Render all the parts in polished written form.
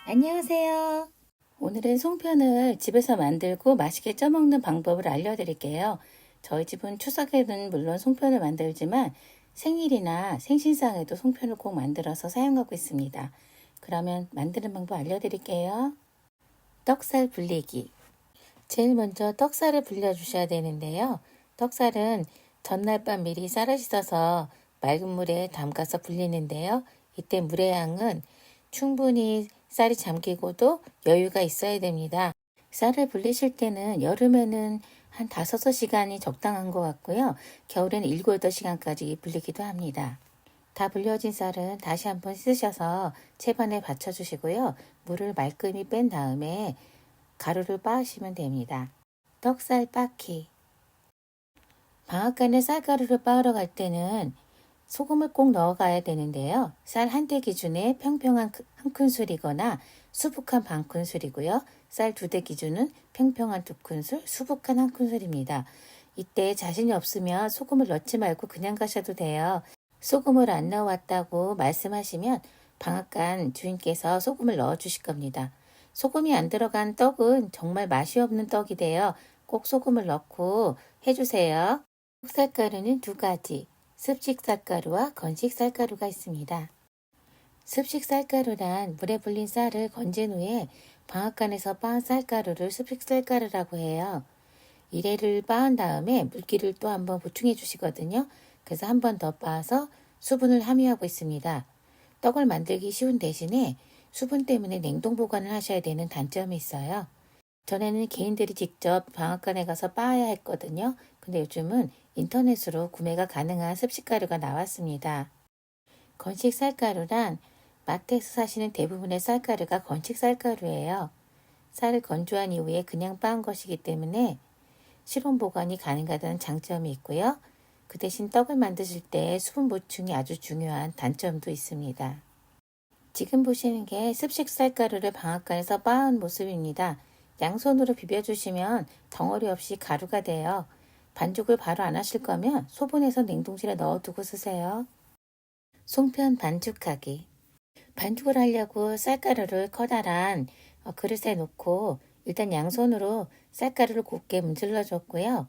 안녕하세요. 오늘은 송편을 집에서 만들고 맛있게 쪄먹는 방법을 알려드릴게요. 저희 집은 추석에는 물론 송편을 만들지만 생일이나 생신상에도 송편을 꼭 만들어서 사용하고 있습니다. 그러면 만드는 방법 알려드릴게요. 떡살 불리기. 제일 먼저 떡살을 불려주셔야 되는데요. 떡살은 전날 밤 미리 쌀을 씻어서 맑은 물에 담가서 불리는데요. 이때 물의 양은 충분히 쌀이 잠기고도 여유가 있어야 됩니다. 쌀을 불리실 때는 여름에는 한 5, 6시간이 적당한 것 같고요. 겨울에는 7, 8시간까지 불리기도 합니다. 다 불려진 쌀은 다시 한번 씻으셔서 채반에 받쳐주시고요. 물을 말끔히 뺀 다음에 가루를 빻으시면 됩니다. 떡살 빻기. 방앗간에 쌀가루를 빻으러 갈 때는 소금을 꼭 넣어가야 되는데요. 쌀 한 대 기준에 평평한 한 큰술이거나 수북한 반 큰술이고요. 쌀 2대 기준은 평평한 2큰술, 수북한 한 큰술입니다. 이때 자신이 없으면 소금을 넣지 말고 그냥 가셔도 돼요. 소금을 안 넣어왔다고 말씀하시면 방앗간 주인께서 소금을 넣어 주실 겁니다. 소금이 안 들어간 떡은 정말 맛이 없는 떡이 돼요. 꼭 소금을 넣고 해주세요. 흑쌀가루는 2가지, 습식 쌀가루와 건식 쌀가루가 있습니다. 습식 쌀가루란 물에 불린 쌀을 건진 후에 방앗간에서 빻은 쌀가루를 습식 쌀가루라고 해요. 이래를 빻은 다음에 물기를 또 한번 보충해 주시거든요. 그래서 한 번 더 빻아서 수분을 함유하고 있습니다. 떡을 만들기 쉬운 대신에 수분 때문에 냉동 보관을 하셔야 되는 단점이 있어요. 전에는 개인들이 직접 방앗간에 가서 빻아야 했거든요. 근데 요즘은 인터넷으로 구매가 가능한 습식가루가 나왔습니다. 건식 쌀가루란 마트에서 사시는 대부분의 쌀가루가 건식 쌀가루예요. 쌀을 건조한 이후에 그냥 빻은 것이기 때문에 실온 보관이 가능하다는 장점이 있고요. 그 대신 떡을 만드실 때 수분 보충이 아주 중요한 단점도 있습니다. 지금 보시는 게 습식 쌀가루를 방앗간에서 빻은 모습입니다. 양손으로 비벼주시면 덩어리 없이 가루가 돼요. 반죽을 바로 안 하실 거면 소분해서 냉동실에 넣어두고 쓰세요. 송편 반죽하기. 반죽을 하려고 쌀가루를 커다란 그릇에 놓고 일단 양손으로 쌀가루를 곱게 문질러 줬고요.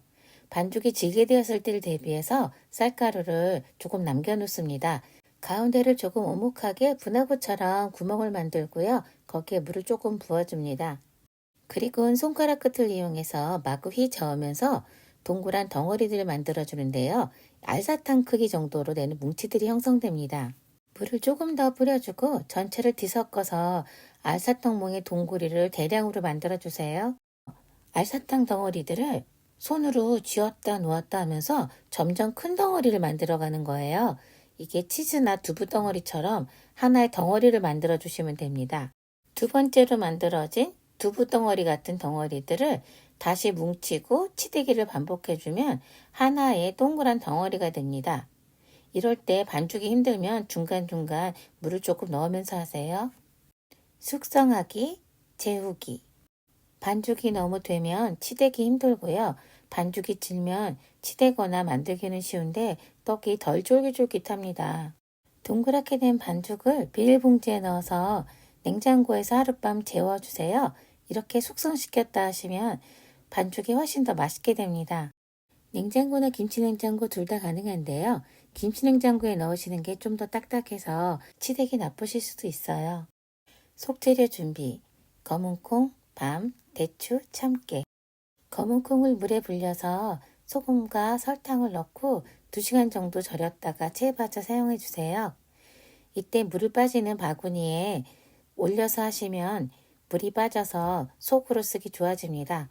반죽이 질게 되었을 때를 대비해서 쌀가루를 조금 남겨 놓습니다. 가운데를 조금 오목하게 분화구처럼 구멍을 만들고요. 거기에 물을 조금 부어줍니다. 그리고 손가락 끝을 이용해서 마구 휘 저으면서 동그란 덩어리들을 만들어 주는데요. 알사탕 크기 정도로 되는 뭉치들이 형성됩니다. 물을 조금 더 뿌려주고 전체를 뒤섞어서 알사탕 모의 동구리를 대량으로 만들어 주세요. 알사탕 덩어리들을 손으로 쥐었다 놓았다 하면서 점점 큰 덩어리를 만들어 가는 거예요. 이게 치즈나 두부 덩어리처럼 하나의 덩어리를 만들어 주시면 됩니다. 두 번째로 만들어진 두부 덩어리 같은 덩어리들을 다시 뭉치고 치대기를 반복해주면 하나의 동그란 덩어리가 됩니다. 이럴 때 반죽이 힘들면 중간중간 물을 조금 넣으면서 하세요. 숙성하기, 재우기. 반죽이 너무 되면 치대기 힘들고요. 반죽이 질면 치대거나 만들기는 쉬운데 떡이 덜 쫄깃쫄깃합니다. 동그랗게 된 반죽을 비닐봉지에 넣어서 냉장고에서 하룻밤 재워주세요. 이렇게 숙성시켰다 하시면 반죽이 훨씬 더 맛있게 됩니다. 냉장고나 김치냉장고 둘 다 가능한데요. 김치냉장고에 넣으시는 게 좀 더 딱딱해서 치대기 나쁘실 수도 있어요. 속재료 준비. 검은콩, 밤, 대추, 참깨. 검은콩을 물에 불려서 소금과 설탕을 넣고 2시간 정도 절였다가 채반져 사용해 주세요. 이때 물을 빠지는 바구니에 올려서 하시면 물이 빠져서 속으로 쓰기 좋아집니다.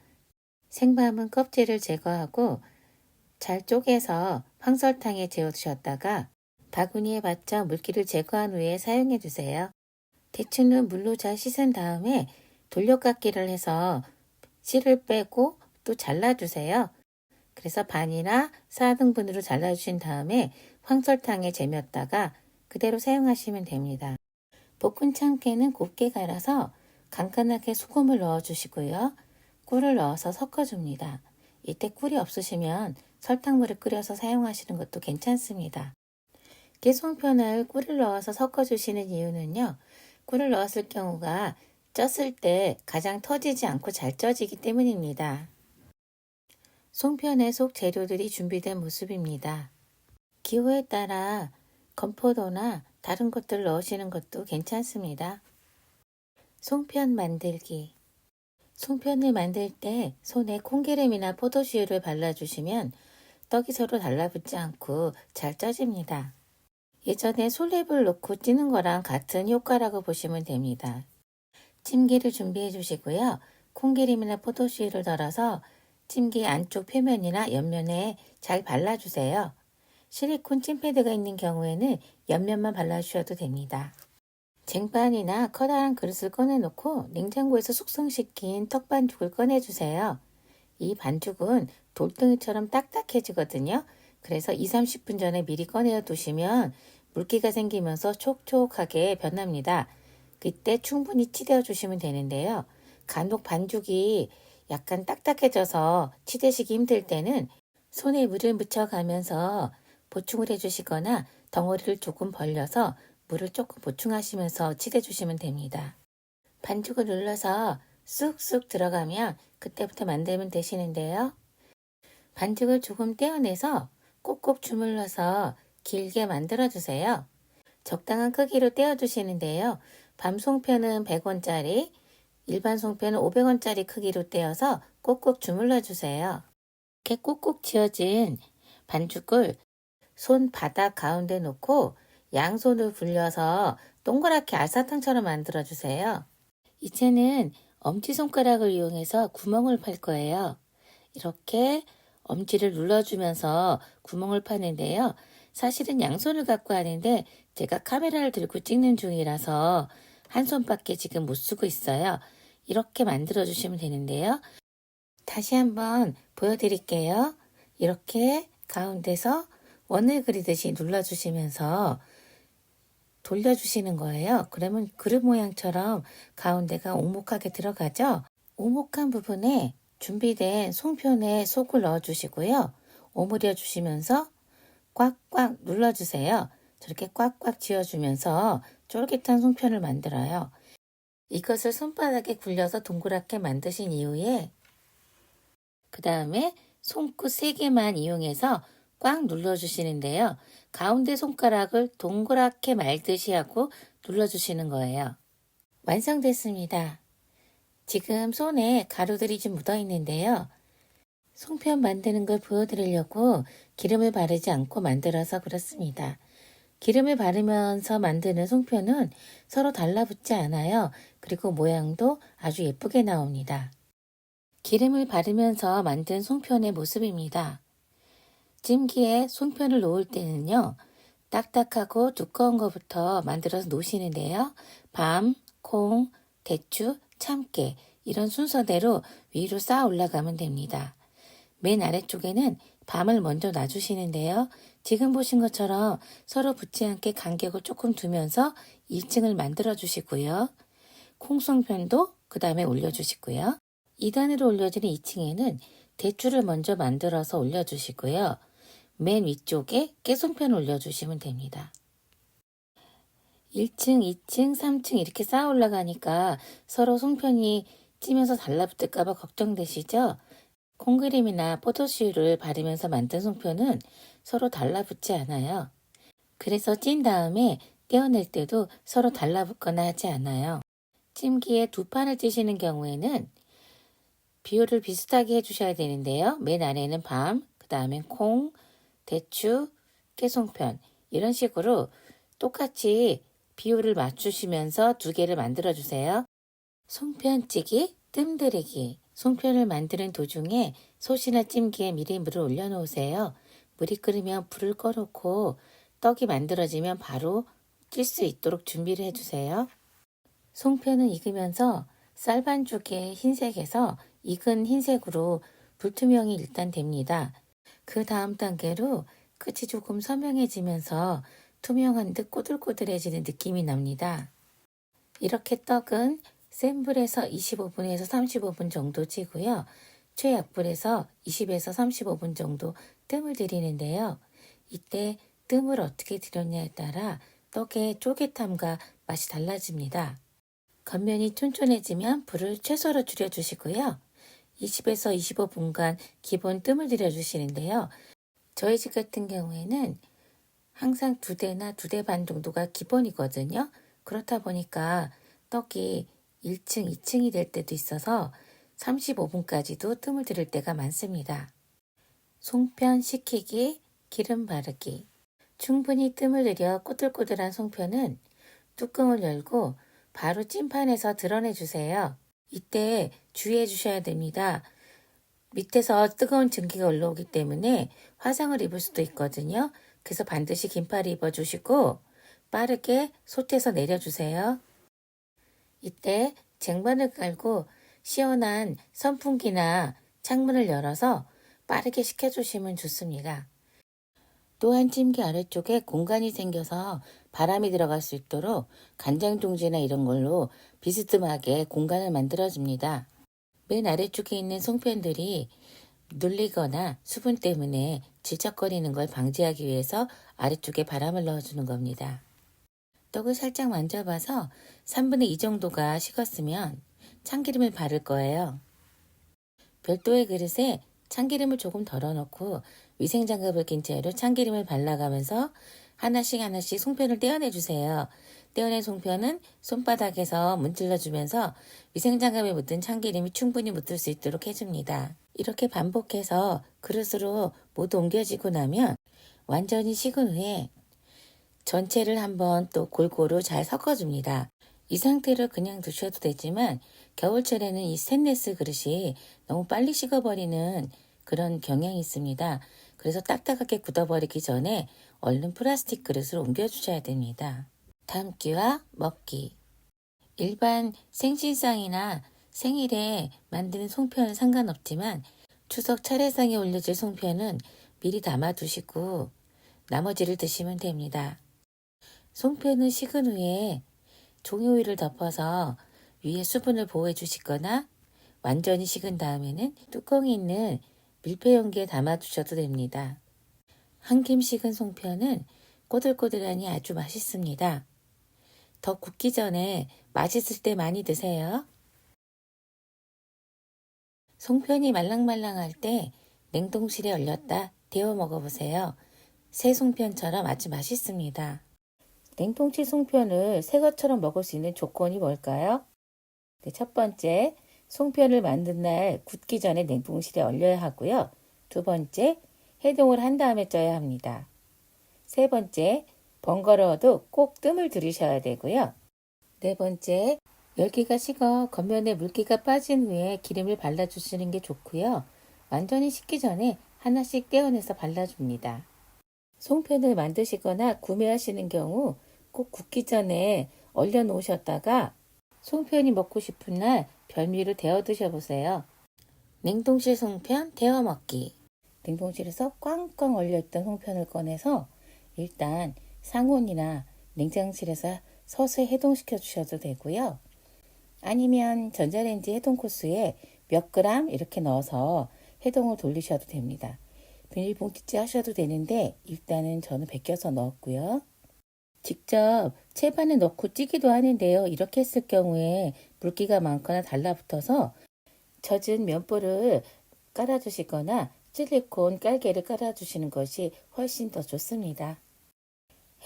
생밤은 껍질을 제거하고 잘 쪼개서 황설탕에 재워두셨다가 바구니에 받쳐 물기를 제거한 후에 사용해 주세요. 대추는 물로 잘 씻은 다음에 돌려깎기를 해서 씨를 빼고 또 잘라주세요. 그래서 반이나 4등분으로 잘라주신 다음에 황설탕에 재몄다가 그대로 사용하시면 됩니다. 볶은 참깨는 곱게 갈아서 간간하게 소금을 넣어주시고요. 꿀을 넣어서 섞어줍니다. 이때 꿀이 없으시면 설탕물을 끓여서 사용하시는 것도 괜찮습니다. 깨송편을 꿀을 넣어서 섞어주시는 이유는요. 꿀을 넣었을 경우가 쪘을 때 가장 터지지 않고 잘 쪄지기 때문입니다. 송편의 속 재료들이 준비된 모습입니다. 기호에 따라 건포도나 다른 것들 넣으시는 것도 괜찮습니다. 송편 만들기. 송편을 만들 때 손에 콩기름이나 포도씨유를 발라주시면 떡이 서로 달라붙지 않고 잘 쪄집니다. 예전에 솔잎을 넣고 찌는 거랑 같은 효과라고 보시면 됩니다. 찜기를 준비해 주시고요. 콩기름이나 포도씨유를 덜어서 찜기 안쪽 표면이나 옆면에 잘 발라주세요. 실리콘 찜패드가 있는 경우에는 옆면만 발라주셔도 됩니다. 쟁반이나 커다란 그릇을 꺼내놓고 냉장고에서 숙성시킨 떡반죽을 꺼내주세요. 이 반죽은 돌덩이처럼 딱딱해지거든요. 그래서 2~30분 전에 미리 꺼내어 두시면 물기가 생기면서 촉촉하게 변합니다. 그때 충분히 치대어 주시면 되는데요. 간혹 반죽이 약간 딱딱해져서 치대시기 힘들 때는 손에 물을 묻혀가면서 보충을 해주시거나 덩어리를 조금 벌려서 물을 조금 보충하시면서 치대 주시면 됩니다. 반죽을 눌러서 쑥쑥 들어가면 그때부터 만들면 되시는데요. 반죽을 조금 떼어내서 꼭꼭 주물러서 길게 만들어 주세요. 적당한 크기로 떼어 주시는데요. 밤송편은 100원짜리, 일반 송편은 500원짜리 크기로 떼어서 꼭꼭 주물러 주세요. 이렇게 꼭꼭 지어진 반죽을 손바닥 가운데 놓고 양손을 굴려서 동그랗게 알사탕처럼 만들어 주세요. 이제는 엄지손가락을 이용해서 구멍을 팔 거예요. 이렇게 엄지를 눌러주면서 구멍을 파는데요. 사실은 양손을 갖고 하는데 제가 카메라를 들고 찍는 중이라서 한 손밖에 지금 못 쓰고 있어요. 이렇게 만들어 주시면 되는데요. 다시 한번 보여드릴게요. 이렇게 가운데서 원을 그리듯이 눌러주시면서 돌려주시는 거예요. 그러면 그릇 모양처럼 가운데가 오목하게 들어가죠. 오목한 부분에 준비된 송편에 속을 넣어주시고요. 오므려 주시면서 꽉꽉 눌러주세요. 저렇게 꽉꽉 쥐어주면서 쫄깃한 송편을 만들어요. 이것을 손바닥에 굴려서 동그랗게 만드신 이후에 그 다음에 손끝 3개만 이용해서 꽉 눌러주시는데요. 가운데 손가락을 동그랗게 말듯이 하고 눌러주시는 거예요. 완성됐습니다. 지금 손에 가루들이 좀 묻어 있는데요. 송편 만드는 걸 보여드리려고 기름을 바르지 않고 만들어서 그렇습니다. 기름을 바르면서 만드는 송편은 서로 달라붙지 않아요. 그리고 모양도 아주 예쁘게 나옵니다. 기름을 바르면서 만든 송편의 모습입니다. 찜기에 송편을 놓을 때는요. 딱딱하고 두꺼운 것부터 만들어서 놓으시는데요. 밤, 콩, 대추, 참깨 이런 순서대로 위로 쌓아 올라가면 됩니다. 맨 아래쪽에는 밤을 먼저 놔주시는데요. 지금 보신 것처럼 서로 붙지 않게 간격을 조금 두면서 2층을 만들어 주시고요. 콩송편도 그 다음에 올려주시고요. 2단으로 올려진 2층에는 대추를 먼저 만들어서 올려주시고요. 맨 위쪽에 깨송편을 올려주시면 됩니다. 1층, 2층, 3층 이렇게 쌓아 올라가니까 서로 송편이 찌면서 달라붙을까봐 걱정되시죠? 콩그림이나 포도씨유를 바르면서 만든 송편은 서로 달라붙지 않아요. 그래서 찐 다음에 떼어낼 때도 서로 달라붙거나 하지 않아요. 찜기에 2판을 찌시는 경우에는 비율을 비슷하게 해주셔야 되는데요. 맨 아래는 밤, 그 다음에 콩, 대추, 깨송편 이런 식으로 똑같이 비율을 맞추시면서 2개를 만들어 주세요. 송편찌기, 뜸들이기. 송편을 만드는 도중에 솥이나 찜기에 미리 물을 올려놓으세요. 물이 끓으면 불을 꺼놓고 떡이 만들어지면 바로 찔 수 있도록 준비를 해주세요. 송편은 익으면서 쌀반죽의 흰색에서 익은 흰색으로 불투명이 일단 됩니다. 그 다음 단계로 끝이 조금 선명해지면서 투명한 듯 꼬들꼬들해지는 느낌이 납니다. 이렇게 떡은 센 불에서 25분에서 35분 정도 찌고요. 최약불에서 20에서 35분 정도 뜸을 들이는데요. 이때 뜸을 어떻게 들였냐에 따라 떡의 쫄깃함과 맛이 달라집니다. 겉면이 쫀쫀해지면 불을 최소로 줄여주시고요. 20에서 25분간 기본 뜸을 들여주시는데요. 저희 집 같은 경우에는 항상 2대나 2대 반 정도가 기본이거든요. 그렇다 보니까 떡이 1층, 2층이 될 때도 있어서 35분까지도 뜸을 들일 때가 많습니다. 송편 식히기, 기름 바르기. 충분히 뜸을 들여 꼬들꼬들한 송편은 뚜껑을 열고 바로 찐판에서 드러내 주세요. 이때 주의해 주셔야 됩니다. 밑에서 뜨거운 증기가 올라오기 때문에 화상을 입을 수도 있거든요. 그래서 반드시 긴팔을 입어주시고 빠르게 솥에서 내려주세요. 이때 쟁반을 깔고 시원한 선풍기나 창문을 열어서 빠르게 식혀주시면 좋습니다. 또한 찜기 아래쪽에 공간이 생겨서 바람이 들어갈 수 있도록 간장종지나 이런 걸로 비스듬하게 공간을 만들어줍니다. 맨 아래쪽에 있는 송편들이 눌리거나 수분 때문에 질척거리는 걸 방지하기 위해서 아래쪽에 바람을 넣어주는 겁니다. 떡을 살짝 만져봐서 3분의 2 정도가 식었으면 참기름을 바를 거예요. 별도의 그릇에 참기름을 조금 덜어놓고 위생장갑을 낀 채로 참기름을 발라가면서 하나씩 하나씩 송편을 떼어내주세요. 떼어낸 송편은 손바닥에서 문질러주면서 위생장갑에 묻은 참기름이 충분히 묻을 수 있도록 해줍니다. 이렇게 반복해서 그릇으로 모두 옮겨지고 나면 완전히 식은 후에 전체를 한번 또 골고루 잘 섞어줍니다. 이 상태로 그냥 두셔도 되지만 겨울철에는 이 스테인리스 그릇이 너무 빨리 식어버리는 그런 경향이 있습니다. 그래서 딱딱하게 굳어버리기 전에 얼른 플라스틱 그릇으로 옮겨주셔야 됩니다. 담기와 먹기. 일반 생신상이나 생일에 만드는 송편은 상관없지만 추석 차례상에 올려질 송편은 미리 담아두시고 나머지를 드시면 됩니다. 송편은 식은 후에 종이호일을 덮어서 위에 수분을 보호해 주시거나 완전히 식은 다음에는 뚜껑이 있는 밀폐 용기에 담아 두셔도 됩니다. 한 김 식은 송편은 꼬들꼬들하니 아주 맛있습니다. 더 굽기 전에 맛있을 때 많이 드세요. 송편이 말랑말랑할 때 냉동실에 얼렸다 데워 먹어보세요. 새 송편처럼 아주 맛있습니다. 냉동실 송편을 새 것처럼 먹을 수 있는 조건이 뭘까요? 네, 첫 번째, 송편을 만든 날 굳기 전에 냉동실에 얼려야 하고요. 두 번째, 해동을 한 다음에 쪄야 합니다. 세 번째, 번거로워도 꼭 뜸을 들이셔야 되고요. 네 번째, 열기가 식어 겉면에 물기가 빠진 후에 기름을 발라주시는 게 좋고요. 완전히 식기 전에 하나씩 떼어내서 발라줍니다. 송편을 만드시거나 구매하시는 경우 꼭 굽기 전에 얼려 놓으셨다가 송편이 먹고 싶은 날 별미로 데워 드셔보세요. 냉동실 송편 데워 먹기. 냉동실에서 꽝꽝 얼려있던 송편을 꺼내서 일단 상온이나 냉장실에서 서서히 해동시켜 주셔도 되고요. 아니면 전자레인지 해동 코스에 몇 그램 이렇게 넣어서 해동을 돌리셔도 됩니다. 비닐봉지째 하셔도 되는데 일단은 저는 벗겨서 넣었고요. 직접 채반에 넣고 찌기도 하는데요. 이렇게 했을 경우에 물기가 많거나 달라붙어서 젖은 면보를 깔아주시거나 실리콘 깔개를 깔아주시는 것이 훨씬 더 좋습니다.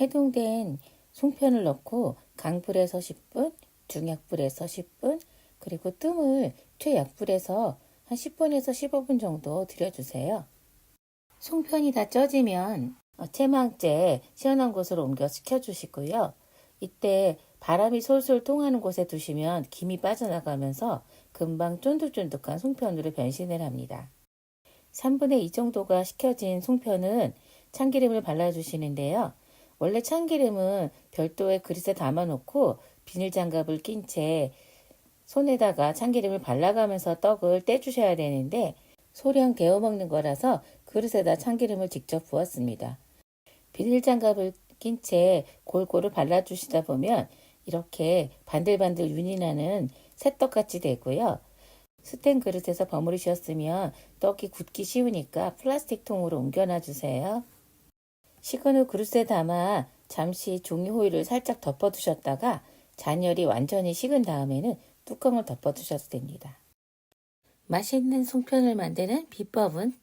해동된 송편을 넣고 강불에서 10분, 중약불에서 10분, 그리고 뜸을 최약불에서 한 10분에서 15분 정도 들여주세요. 송편이 다 쪄지면 체망째 시원한 곳으로 옮겨 식혀주시고요. 이때 바람이 솔솔 통하는 곳에 두시면 김이 빠져나가면서 금방 쫀득쫀득한 송편으로 변신을 합니다. 3분의 2 정도가 식혀진 송편은 참기름을 발라주시는데요. 원래 참기름은 별도의 그릇에 담아놓고 비닐장갑을 낀 채 손에다가 참기름을 발라가면서 떡을 떼주셔야 되는데 소량 데워 먹는 거라서 그릇에다 참기름을 직접 부었습니다. 비닐장갑을 낀 채 골고루 발라주시다 보면 이렇게 반들반들 윤이 나는 새떡같이 되고요. 스텐 그릇에서 버무리셨으면 떡이 굳기 쉬우니까 플라스틱 통으로 옮겨놔 주세요. 식은 후 그릇에 담아 잠시 종이 호일을 살짝 덮어두셨다가 잔열이 완전히 식은 다음에는 뚜껑을 덮어두셔도 됩니다. 맛있는 송편을 만드는 비법은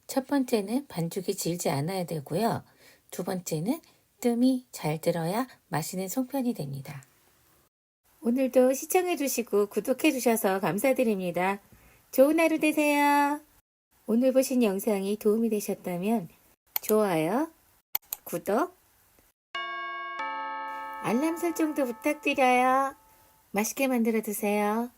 첫 번째는 반죽이 질지 않아야 되고요. 두 번째는 뜸이 잘 들어야 맛있는 송편이 됩니다. 오늘도 시청해주시고 구독해주셔서 감사드립니다. 좋은 하루 되세요. 오늘 보신 영상이 도움이 되셨다면 좋아요, 구독, 알람 설정도 부탁드려요. 맛있게 만들어 드세요.